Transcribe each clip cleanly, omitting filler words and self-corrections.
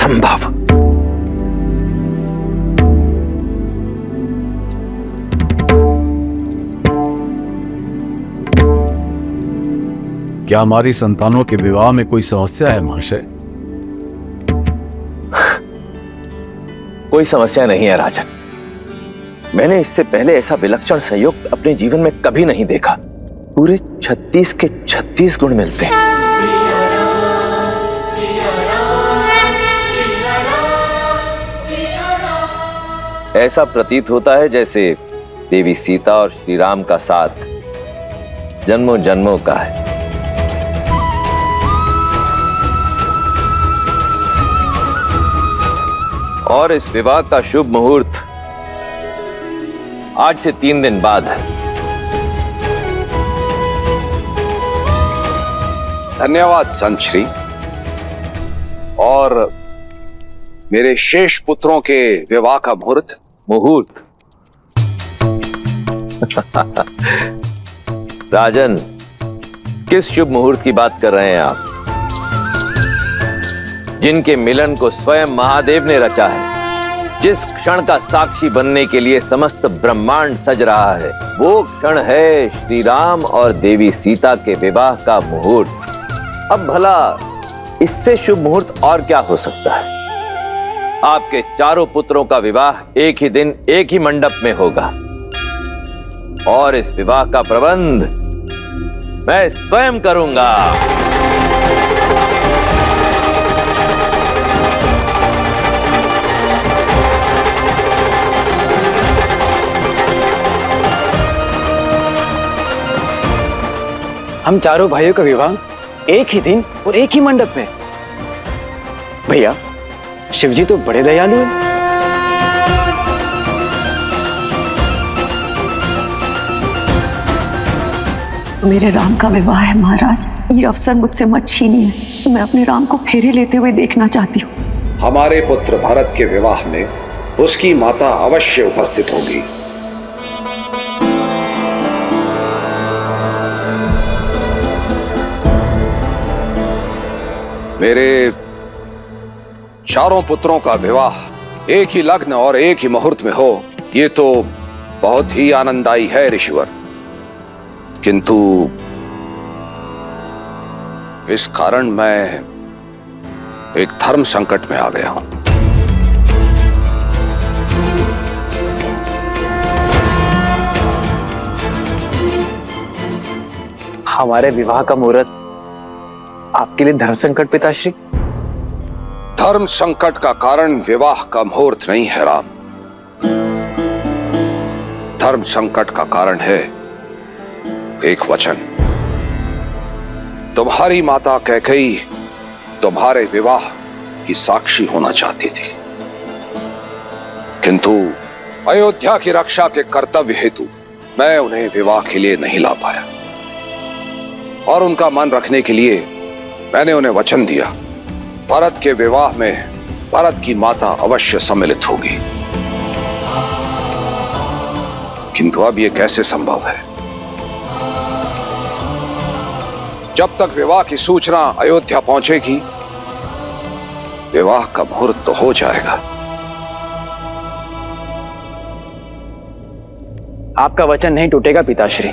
असंभव। क्या हमारी संतानों के विवाह में कोई समस्या है महाशय? कोई समस्या नहीं है राजन। मैंने इससे पहले ऐसा विलक्षण संयोग अपने जीवन में कभी नहीं देखा। पूरे 36 के 36 गुण मिलते हैं। ऐसा प्रतीत होता है जैसे देवी सीता और श्री राम का साथ जन्मों जन्मों का है। और इस विवाह का शुभ मुहूर्त आज से 3 दिन बाद है। धन्यवाद संत श्री। और मेरे शेष पुत्रों के विवाह का मुहूर्त? राजन, किस शुभ मुहूर्त की बात कर रहे हैं आप? जिनके मिलन को स्वयं महादेव ने रचा है, जिस क्षण का साक्षी बनने के लिए समस्त ब्रह्मांड सज रहा है, वो क्षण है श्री राम और देवी सीता के विवाह का मुहूर्त। अब भला इससे शुभ मुहूर्त और क्या हो सकता है? आपके चारों पुत्रों का विवाह एक ही दिन एक ही मंडप में होगा और इस विवाह का प्रबंध मैं स्वयं करूंगा। हम चारों भाइयों का विवाह एक ही दिन और एक ही मंडप में। भैया, शिवजी तो बड़े दयालु हैं। मेरे राम का विवाह है महाराज, ये अवसर मुझसे मत छीनिए। मैं अपने राम को फेरे लेते हुए देखना चाहती हूँ। हमारे पुत्र भरत के विवाह में उसकी माता अवश्य उपस्थित होगी। मेरे चारों पुत्रों का विवाह एक ही लग्न और एक ही मुहूर्त में हो, ये तो बहुत ही आनंददायी है ऋषिवर। किंतु इस कारण मैं एक धर्म संकट में आ गया हूं। हमारे विवाह का मुहूर्त आपके लिए धर्म संकट पिताश्री? धर्म संकट का कारण विवाह का मुहूर्त नहीं है राम। धर्म संकट का कारण है एक वचन। तुम्हारी माता कैकेयी तुम्हारे विवाह की साक्षी होना चाहती थी, किंतु अयोध्या की रक्षा के कर्तव्य हेतु मैं उन्हें विवाह के लिए नहीं ला पाया। और उनका मन रखने के लिए मैंने उन्हें वचन दिया, भरत के विवाह में भरत की माता अवश्य सम्मिलित होगी। किंतु अब यह कैसे संभव है? जब तक विवाह की सूचना अयोध्या पहुंचेगी, विवाह का मुहूर्त तो हो जाएगा। आपका वचन नहीं टूटेगा पिताश्री।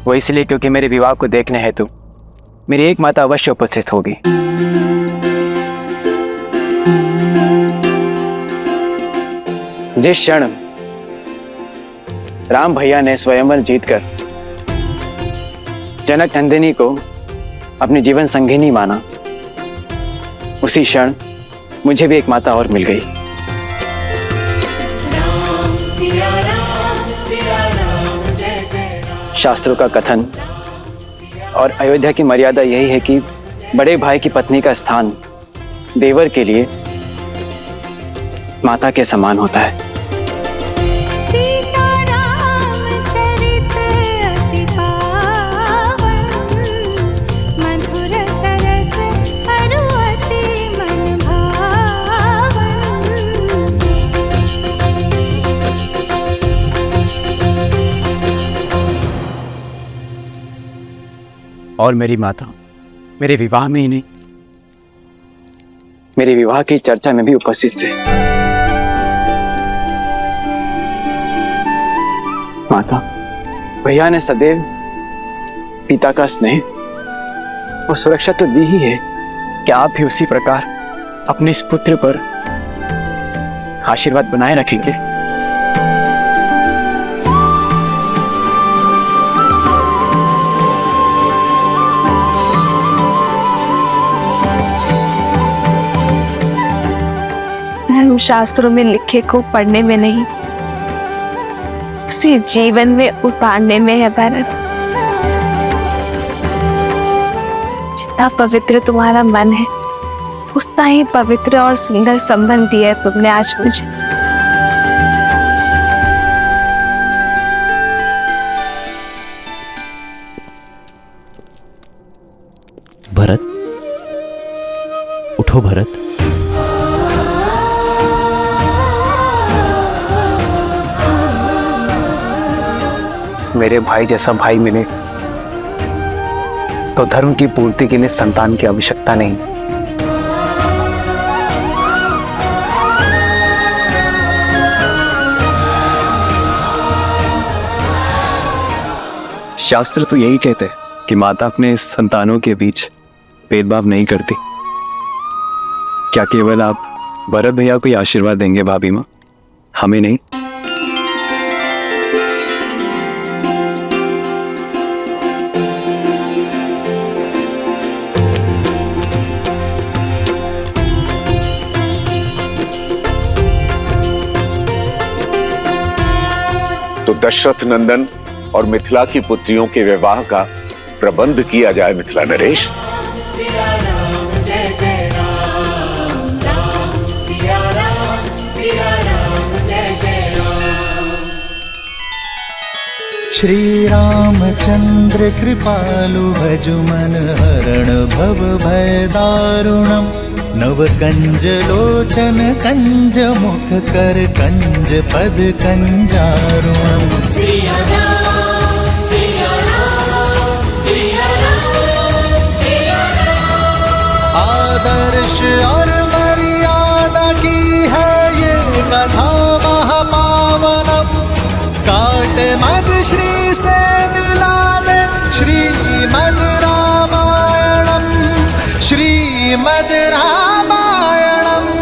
वो इसलिए क्योंकि मेरे विवाह को देखने हेतु मेरी एक माता अवश्य उपस्थित होगी। जिस क्षण राम भैया ने स्वयंवर जीतकर जनक नंदिनी को अपनी जीवन संगिनी माना, उसी क्षण मुझे भी एक माता और मिल गई। शास्त्रों का कथन और अयोध्या की मर्यादा यही है कि बड़े भाई की पत्नी का स्थान देवर के लिए माता के समान होता है। और मेरी माता मेरे विवाह में ही नहीं, मेरे विवाह की चर्चा में भी उपस्थित थे। माता, भैया ने सदैव पिता का स्नेह और सुरक्षा तो दी ही है, क्या आप भी उसी प्रकार अपने इस पुत्र पर आशीर्वाद बनाए रखेंगे? धर्म शास्त्रों में लिखे को पढ़ने में नहीं, उसे जीवन में उतारने में है भरत। जितना पवित्र तुम्हारा मन है, उतना ही पवित्र और सुंदर संबंध दिया है तुमने आज मुझे। भरत, उठो भरत। मेरे भाई जैसा भाई मिले तो धर्म की पूर्ति के लिए संतान की आवश्यकता नहीं। शास्त्र तो यही कहते हैं कि माता अपने संतानों के बीच भेदभाव नहीं करती। क्या केवल आप भरत भैया को ही आशीर्वाद देंगे भाभी माँ, हमें नहीं? तो दशरथ नंदन और मिथिला की पुत्रियों के विवाह का प्रबंध किया जाए मिथिला नरेश। श्री रामचंद्र कृपालु भजुमन हरण भव भय दारुणम नव कंज लोचन कंज मुख कर कंज पद कंजारुणम। आदर्श और मर्यादा की है ये कथा महापावनम। काट मद श्री से मिला दे श्रीमद रामायणम, श्रीमद रामायणम।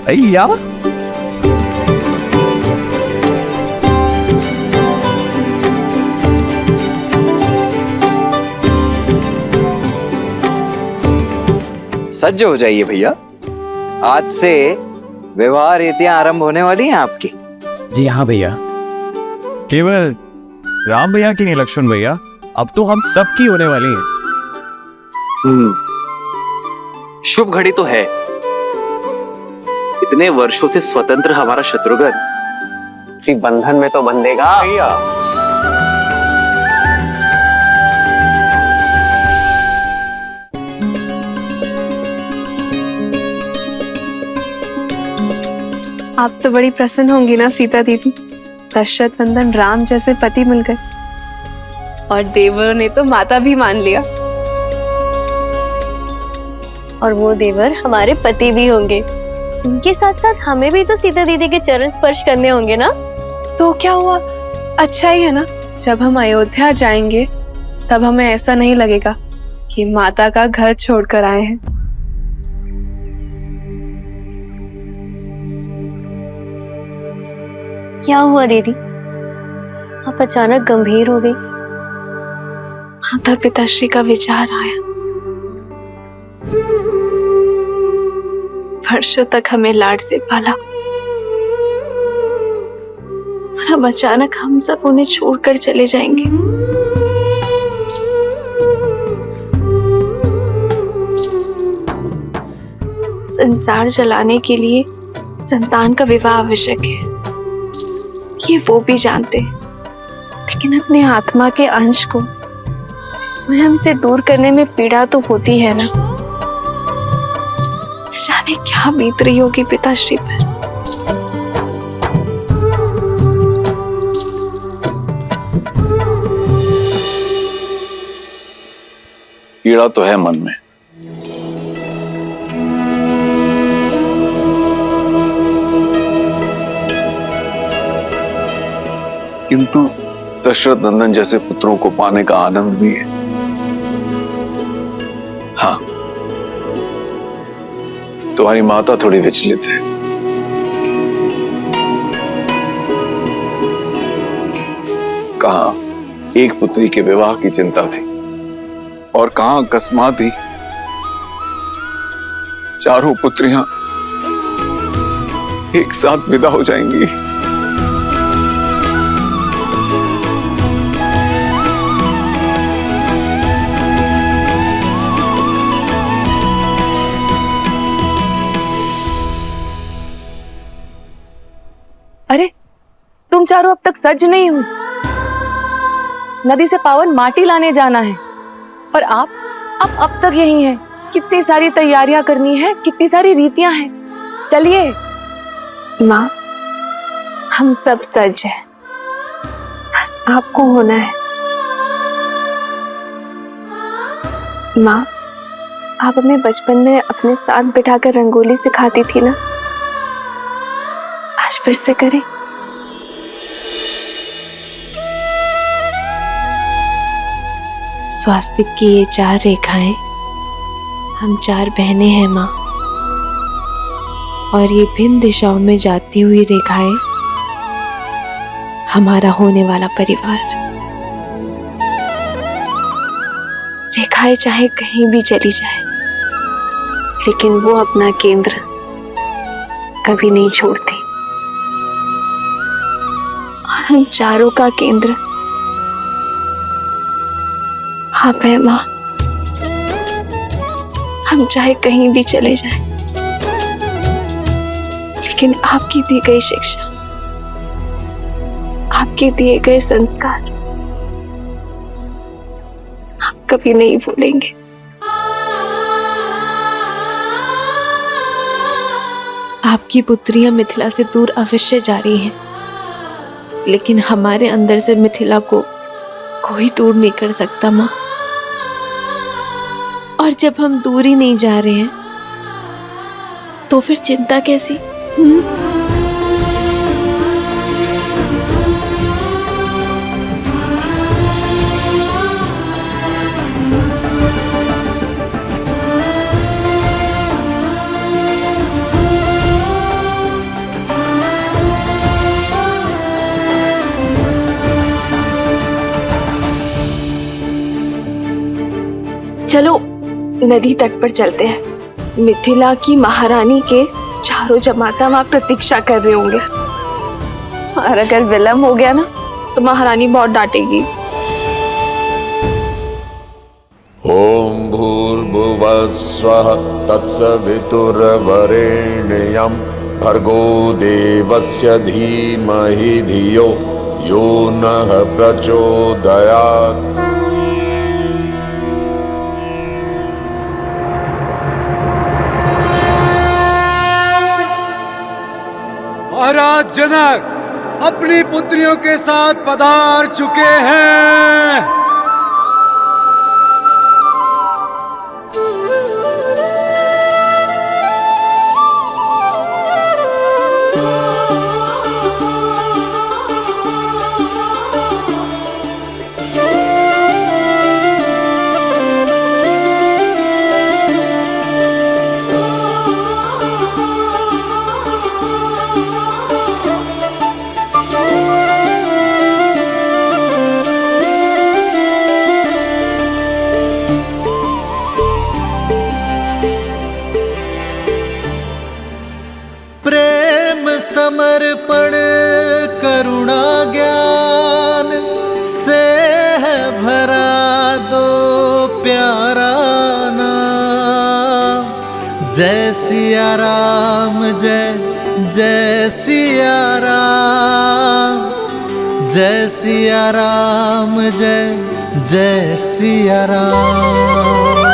अय्या, सज्ज हो जाइए भैया, आज से विवाह रीतियां आरंभ होने वाली हैं आपकी। जी हाँ भैया। केवल राम भैया की नहीं लक्ष्मण भैया, अब तो हम सब की होने वाली है। शुभ घड़ी तो है। इतने वर्षों से स्वतंत्र हमारा शत्रुघ्न इसी बंधन में तो बंधेगा। भैया आप तो बड़ी प्रसन्न होंगी ना सीता दीदी, दशरथ नंदन राम जैसे पति मिल गए और देवरों ने तो माता भी मान लिया। और वो देवर हमारे पति भी होंगे। उनके साथ साथ हमें भी तो सीता दीदी के चरण स्पर्श करने होंगे ना। तो क्या हुआ, अच्छा ही है ना। जब हम अयोध्या जाएंगे तब हमें ऐसा नहीं लगेगा कि माता का घर छोड़कर आए हैं। क्या हुआ दीदी, आप अचानक गंभीर हो गई? माता पिताश्री का विचार आया। वर्षों तक हमें लाड से पाला और अब अचानक हम सब उन्हें छोड़कर चले जाएंगे। संसार चलाने के लिए संतान का विवाह आवश्यक है, ये वो भी जानते हैं, लेकिन अपने आत्मा के अंश को स्वयं से दूर करने में पीड़ा तो होती है ना। जाने क्या बीत रही होगी पिताश्री पर। पीड़ा तो है मन में, किंतु दशरथ नंदन जैसे पुत्रों को पाने का आनंद भी है। हाँ, तुम्हारी माता थोड़ी विचलित है। कहाँ एक पुत्री के विवाह की चिंता थी और कहाँ अकस्मात ही चारों पुत्रियां एक साथ विदा हो जाएंगी। अरे तुम चारों अब तक सज नहीं हो। नदी से पावन माटी लाने जाना है और आप अब तक यही हैं। कितनी सारी तैयारियां करनी है, कितनी सारी रीतियां हैं। चलिए। माँ, हम सब सज हैं, बस आपको होना है। माँ, आप हमें बचपन में अपने साथ बिठाकर रंगोली सिखाती थी ना, आज फिर से करें। स्वास्तिक की ये 4 रेखाएं, हम 4 बहनें हैं माँ, और ये भिन्न दिशाओं में जाती हुई रेखाएं हमारा होने वाला परिवार। रेखाएं चाहे कहीं भी चली जाए, लेकिन वो अपना केंद्र कभी नहीं छोड़ती। और हम चारों का केंद्र आप है माँ। हम चाहे कहीं भी चले जाएं, लेकिन आपकी दी गई शिक्षा, आपके दिए गए संस्कार आप कभी नहीं भूलेंगे। आपकी पुत्रियां मिथिला से दूर अवश्य जा रही हैं, लेकिन हमारे अंदर से मिथिला को कोई दूर नहीं कर सकता माँ। और जब हम दूर ही नहीं जा रहे हैं तो फिर चिंता कैसी? चलो नदी तट पर चलते हैं, मिथिला की महारानी के चारों जमाता वहां प्रतीक्षा कर रहे होंगे, और अगर विलम्ब हो गया ना तो महारानी बहुत डांटेगी। ओम भूर्भुवः स्वः तत्सवितुर्वरेण्यं भर्गो देवस्य धीमहि धियो यो नः प्रचोदयात्। महाराज जनक अपनी पुत्रियों के साथ पधार चुके हैं। समर्पण करुणा ज्ञान से है भरा दो प्यारा नाम। जय सिया राम, जय जय सिया राम, जय सिया राम, जय जय सिया राम।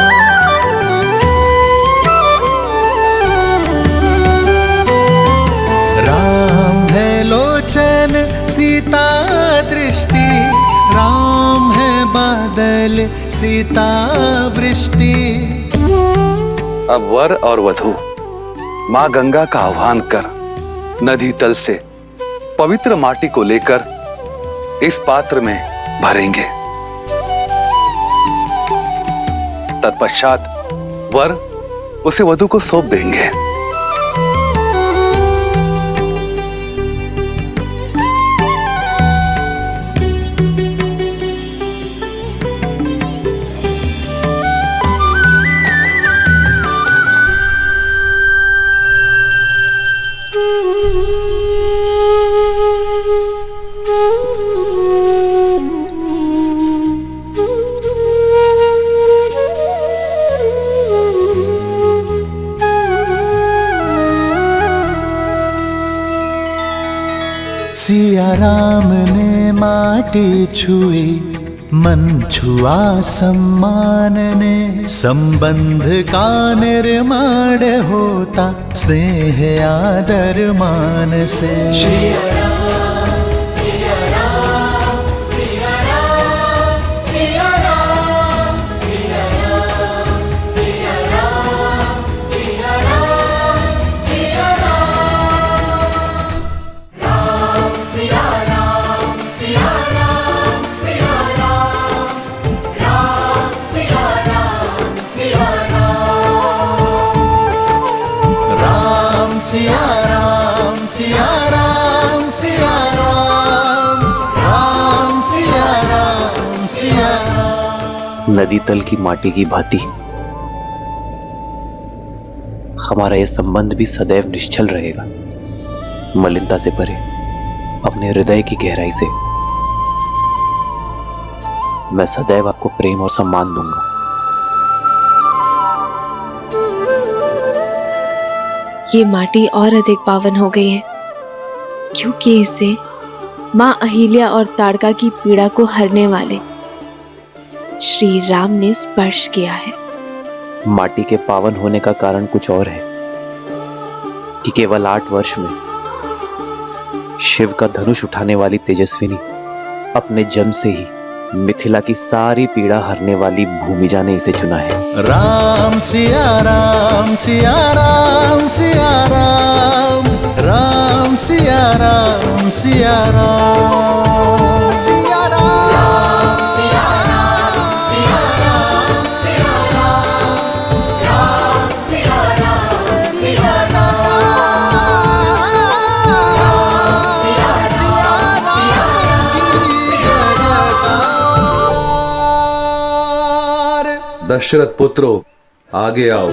लोचन सीता दृष्टि, राम है बादल सीता वृष्टि। अब वर और वधू माँ गंगा का आह्वान कर नदी तल से पवित्र माटी को लेकर इस पात्र में भरेंगे। तत्पश्चात वर उसे वधू को सौंप देंगे। सिया राम ने माटी छुई, मन छुआ सम्मान ने। संबंध का निर्माण होता स्नेह आदर मान से। सिया राम, सिया राम, सिया राम, राम सिया राम, सिया राम। नदी तल की माटी की भांति हमारा यह संबंध भी सदैव निश्चल रहेगा, मलिनता से परे, अपने हृदय की गहराई से। मैं सदैव आपको प्रेम और सम्मान दूंगा। ये माटी और अधिक पावन हो गई है क्योंकि इसे माँ अहिल्या और ताड़का की पीड़ा को हरने वाले श्री राम ने स्पर्श किया है। माटी के पावन होने का कारण कुछ और है कि केवल 8 वर्ष में शिव का धनुष उठाने वाली तेजस्विनी अपने जन्म से ही मिथिला की सारी पीड़ा हरने वाली भूमिजा ने इसे चुना है। राम सिया राम, सिया राम, सिया राम, राम सिया राम, सिया राम, सिया राम, सिया राम, सिया राम, सिया राम, राम सिया राम, सिया दशरथ पुत्रो, आगे आओ।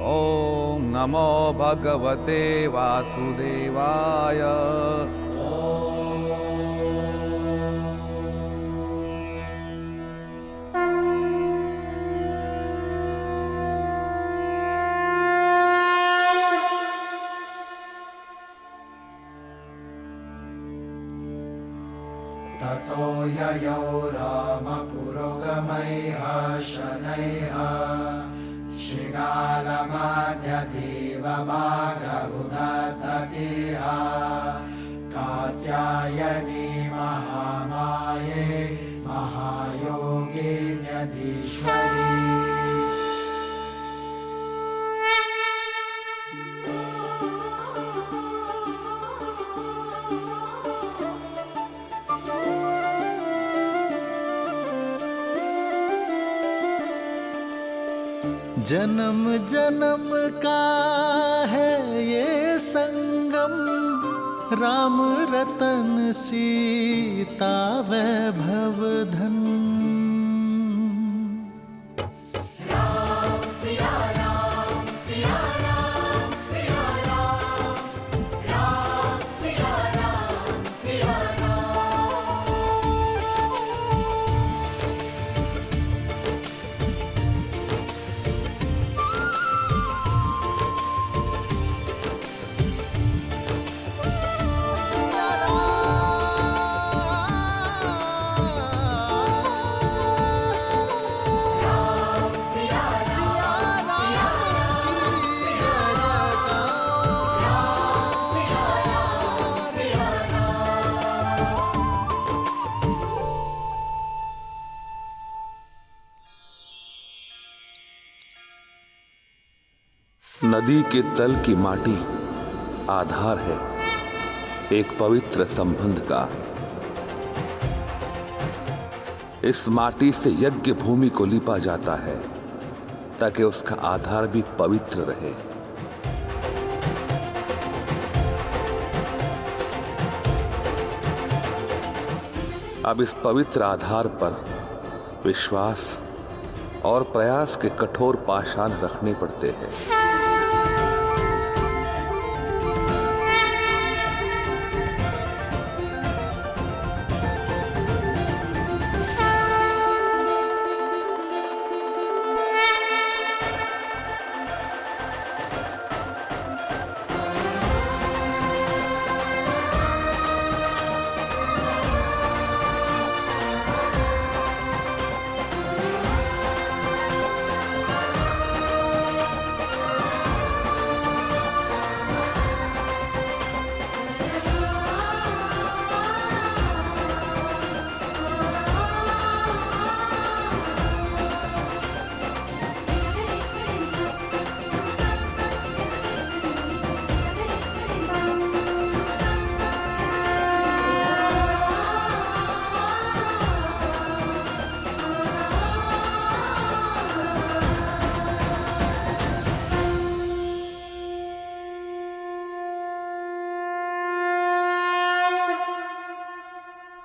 ओम नमो भगवते वासुदेवाय। ततो ययौ रामपुरोगमैः शनैः शृगालमध्यदेवमाग्रहुदत्ततिः कात्यायनी महामाये महायोगिन्यधीश्वरी। जन्म जन्म का है ये संगम, राम रतन सीता वैभव धन। नदी के तल की माटी आधार है एक पवित्र संबंध का। इस माटी से यज्ञ भूमि को लीपा जाता है ताकि उसका आधार भी पवित्र रहे। अब इस पवित्र आधार पर विश्वास और प्रयास के कठोर पाषाण रखने पड़ते हैं।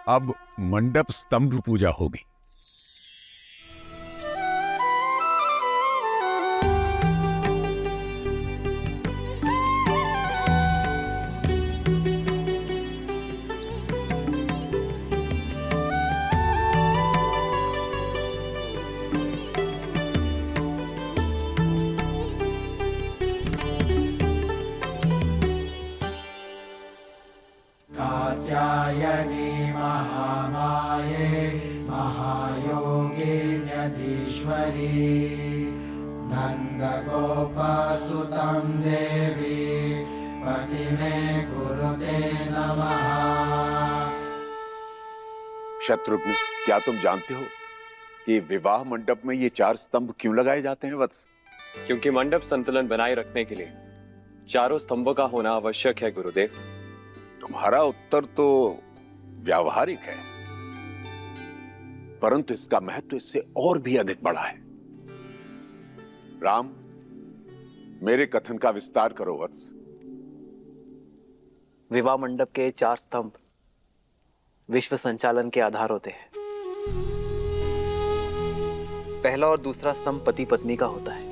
अब मंडप स्तंभ पूजा होगी। कात्यायनी महामाये महायोगिन्यधीश्वरी नन्दगोपसुतं देवी पतिमे कुरुते नमः। शत्रुघ्न, क्या तुम जानते हो कि विवाह मंडप में ये 4 स्तंभ क्यों लगाए जाते हैं वत्स? क्योंकि मंडप संतुलन बनाए रखने के लिए 4 स्तंभों का होना आवश्यक है गुरुदेव। तुम्हारा उत्तर तो व्यावहारिक है, परंतु इसका महत्व इससे और भी अधिक बड़ा है। राम, मेरे कथन का विस्तार करो वत्स। विवाह मंडप के 4 स्तंभ विश्व संचालन के आधार होते हैं। पहला और दूसरा स्तंभ पति पत्नी का होता है।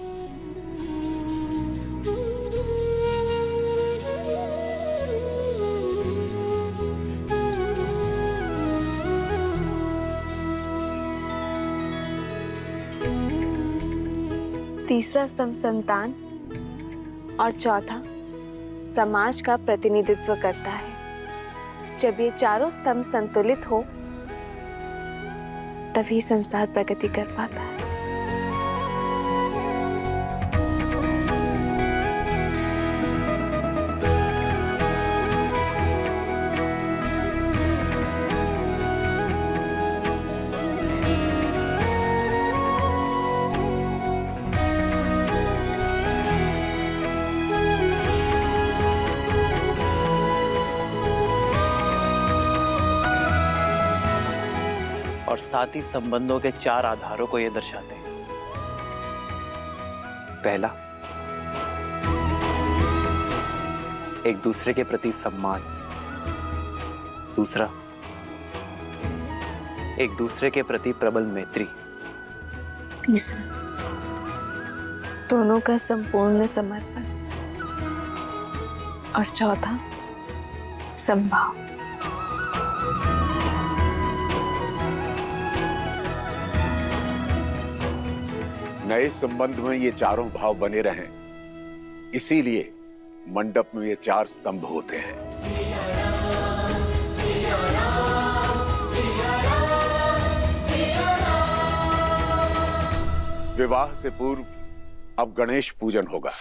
तीसरा स्तंभ संतान और चौथा समाज का प्रतिनिधित्व करता है। जब ये चारों स्तंभ संतुलित हो तभी संसार प्रगति कर पाता है। और साथ ही संबंधों के 4 आधारों को ये दर्शाते हैं। पहला, एक दूसरे के प्रति सम्मान। दूसरा, एक दूसरे के प्रति प्रबल मैत्री। तीसरा, दोनों का संपूर्ण समर्पण। और चौथा, संभाव। नए संबंध में ये चारों भाव बने रहें, इसीलिए मंडप में ये 4 स्तंभ होते हैं। विवाह से पूर्व अब गणेश पूजन होगा।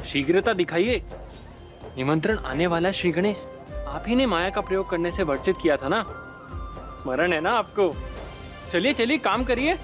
शीघ्रता दिखाइए, निमंत्रण आने वाला श्री गणेश। आप ही ने माया का प्रयोग करने से वर्जित किया था ना, स्मरण है ना आपको? चलिए चलिए काम करिए।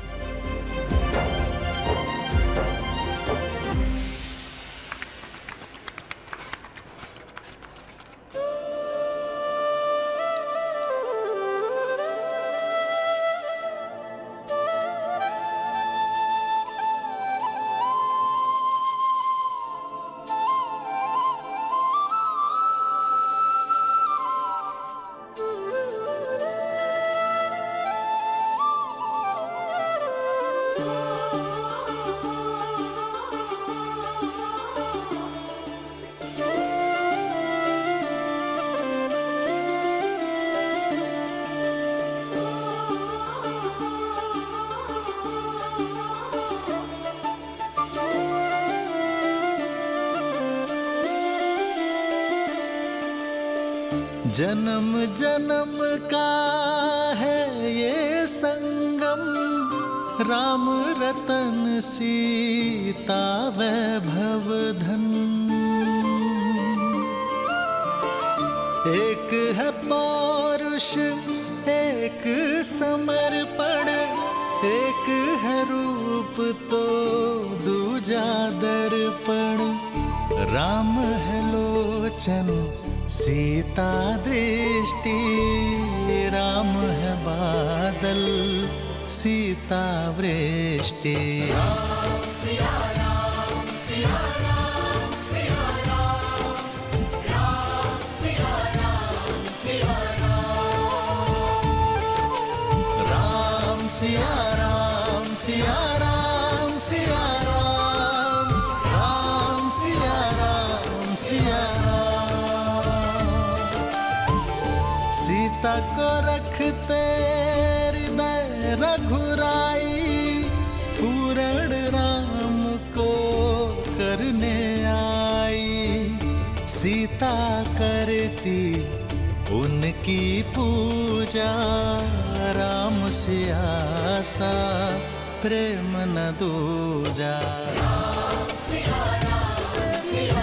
जन्म जन्म का है ये संगम, राम रतन सीता वैभव धन। एक है पौरुष एक समर्पण, एक है रूप तो दूजा दर्पण। राम है लोचन सीता दृष्टि, राम है बादल सीता वृष्टि। राम सिया राम सिया राम सिया राम, राम सिया राम सिया राम, राम सिया राम सिया राम सिया राम, राम सिया राम सिया राम। सीता को रखते हृदय रघुराई, पूर्ण राम को करने आई। सीता करती उनकी पूजा, राम से आसा प्रेम न दूजा। राम सिया राम सिया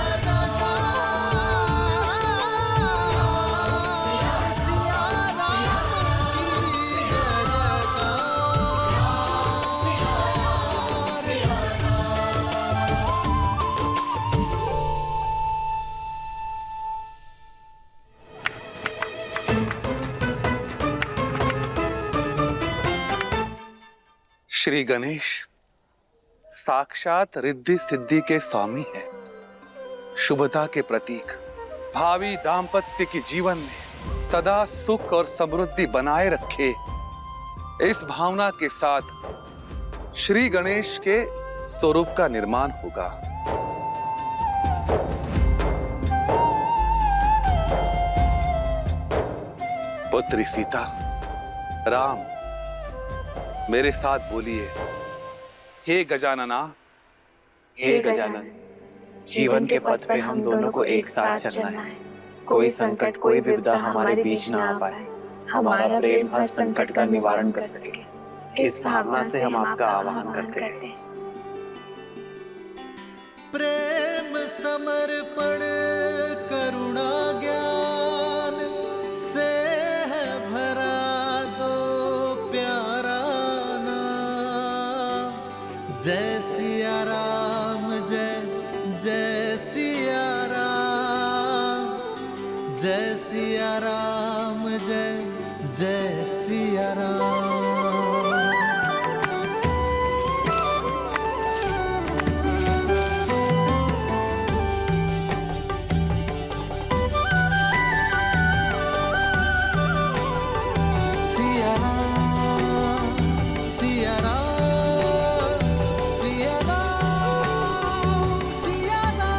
श्री गणेश साक्षात रिद्धि सिद्धि के स्वामी हैं, शुभता के प्रतीक। भावी दाम्पत्य के जीवन में सदा सुख और समृद्धि बनाए रखे, इस भावना के साथ श्री गणेश के स्वरूप का निर्माण होगा। पुत्री सीता, राम, मेरे साथ बोलिए, हे गजानना। हे गजानन, जीवन के पथ पर हम दोनों को एक साथ चलना है। कोई संकट, कोई विपदा हमारे बीच ना आ पाए। हमारा प्रेम हर संकट का निवारण कर सके, इस भावना से हम आपका आह्वान करते हैं। प्रेम समर्पण करुणा ज्ञान से है भरा दो प्यारा नाम। जय सिया राम, जय जय सिया राम, जय सिया राम, जय जय सिया राम। सिया राम, सिया राम, सिया राम, सिया राम।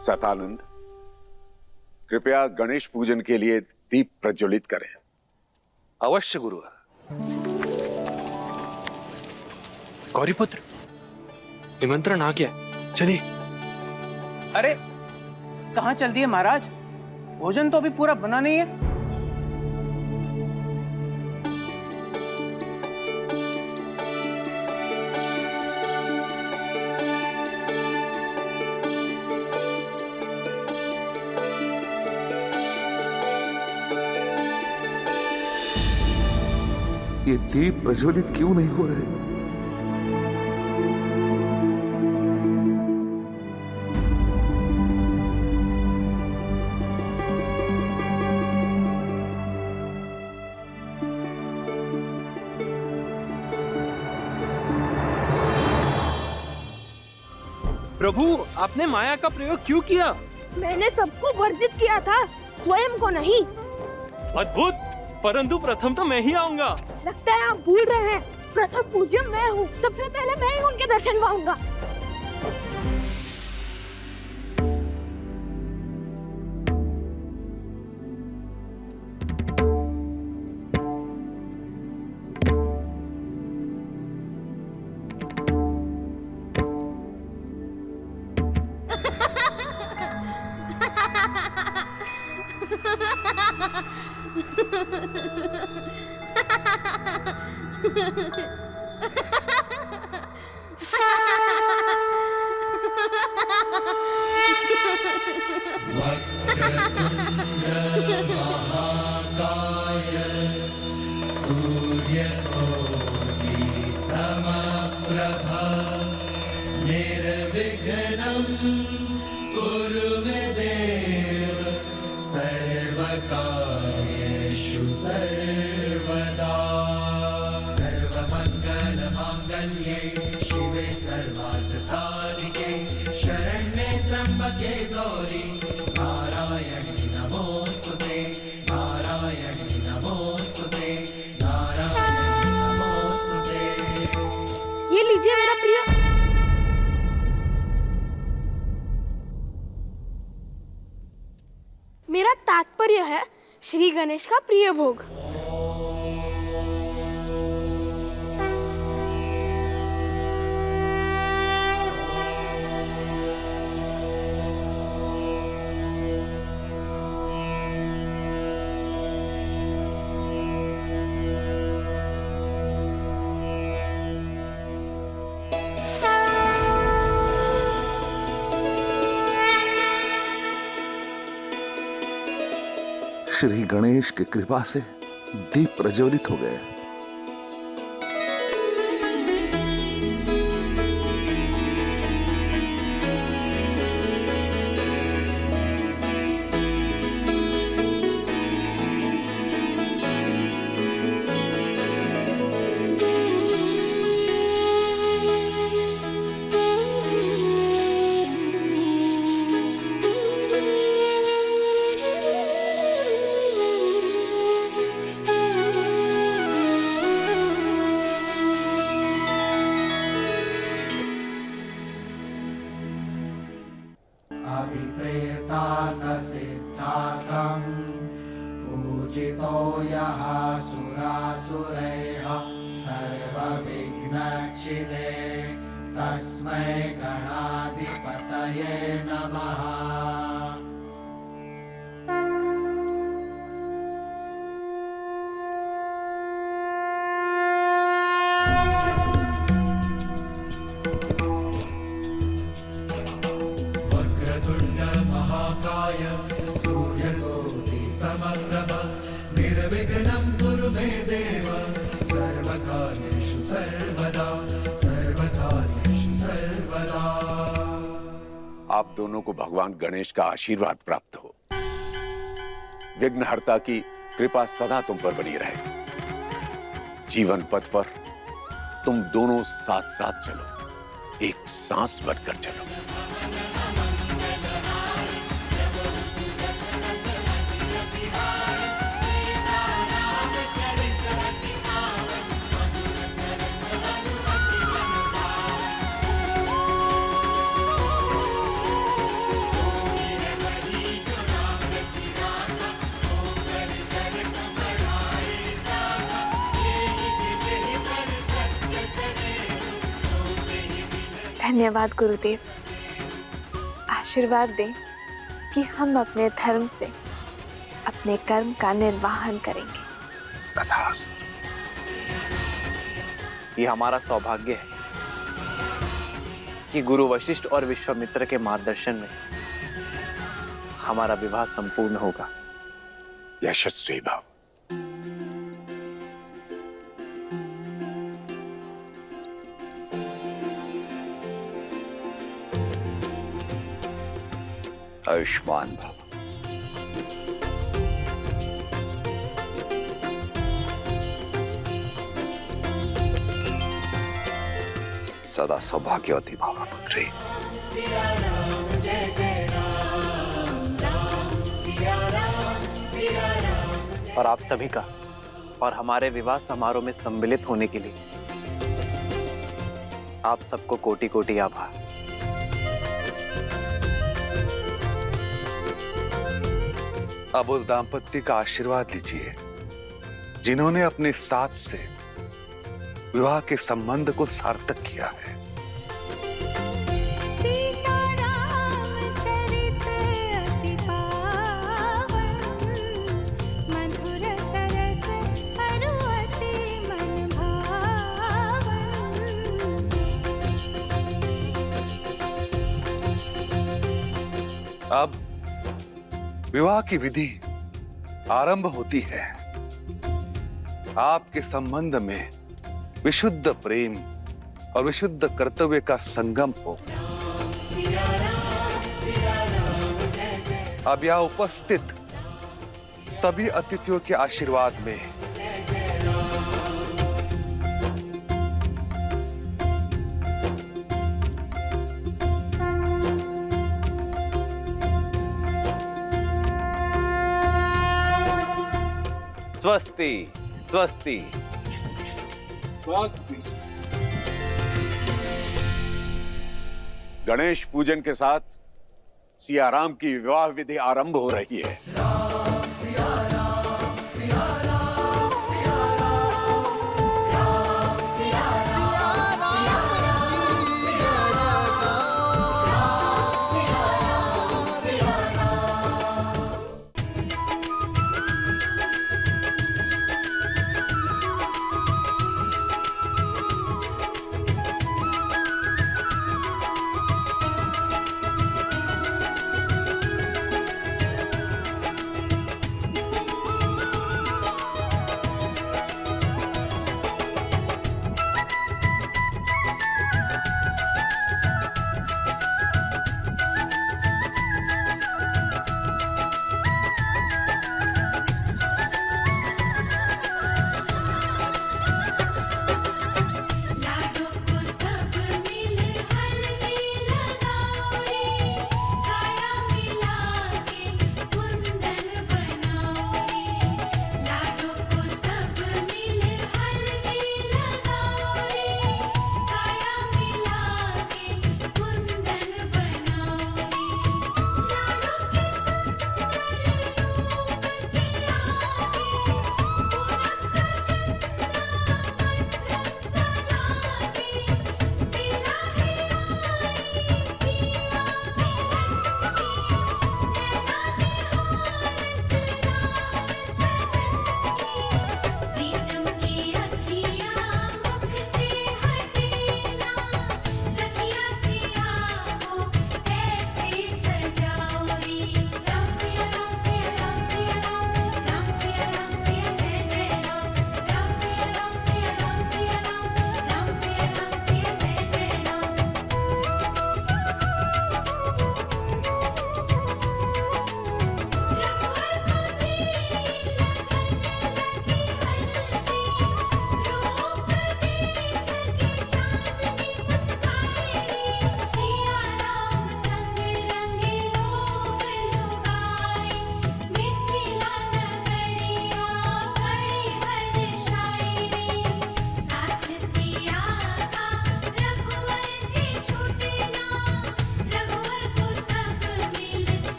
सतानंद, कृपया गणेश पूजन के लिए दीप प्रज्वलित करें। अवश्य गुरुवर। गौरीपुत्र, निमंत्रण आ गया, चलिए। अरे कहाँ चल दिए महाराज? भोजन तो अभी पूरा बना नहीं है। ये दीप प्रज्वलित क्यों नहीं हो रहे? प्रभु, आपने माया का प्रयोग क्यों किया? मैंने सबको वर्जित किया था, स्वयं को नहीं। अद्भुत, परंतु प्रथम तो मैं ही आऊंगा। लगता है आप भूल रहे हैं, प्रथम पूज्य मैं हूँ। सबसे पहले मैं ही उनके दर्शन पाऊंगा। समप्रभा निर्विघ्नं कुरु मे देव सर्वकार्येषु सर्वदा। सर्वमङ्गलमाङ्गल्ये शिवे सर्वार्थसाधिके शरण्ये त्र्यम्बके गौरी नारायणी नमोस्तुते, नारायणी नमोस्तुते, नारायणी नमोस्तुते। ये लीजिए मेरा प्रिय। मेरा तात्पर्य है श्री गणेश का प्रिय भोग। श्री गणेश की कृपा से दीप प्रज्वलित हो गए। विघ्नचिदे तस्मै गणाधिपतये नमः। वक्रतुण्ड महाकाय सूर्यकोटि समप्रभ निर्विघ्नं कुरु मे देव सर्वकार्येषु सर्वदा सर्वकार्येषु सर्वदा। आप दोनों को भगवान गणेश का आशीर्वाद प्राप्त हो। विघ्नहर्ता की कृपा सदा तुम पर बनी रहे। जीवन पथ पर तुम दोनों साथ साथ चलो, एक सांस बनकर चलो। धन्यवाद गुरुदेव। आशीर्वाद दें कि हम अपने धर्म से अपने कर्म का निर्वाहन करेंगे। तथास्तु। ये हमारा सौभाग्य है कि गुरु वशिष्ठ और विश्वामित्र के मार्गदर्शन में हमारा विवाह संपूर्ण होगा। यशस्वी भव। आयुष्मान भव। सदा सौभाग्यवती भव पुत्री। और आप सभी का और हमारे विवाह समारोह में सम्मिलित होने के लिए आप सबको कोटि कोटि आभार। अब उस दाम्पत्य का आशीर्वाद लीजिए जिन्होंने अपने साथ से विवाह के संबंध को सार्थक किया है। अब विवाह की विधि आरंभ होती है। आपके संबंध में विशुद्ध प्रेम और विशुद्ध कर्तव्य का संगम हो। अब यहाँ उपस्थित सभी अतिथियों के आशीर्वाद में स्वस्ति स्वस्ति स्वस्ति। गणेश पूजन के साथ सियाराम की विवाह विधि आरंभ हो रही है।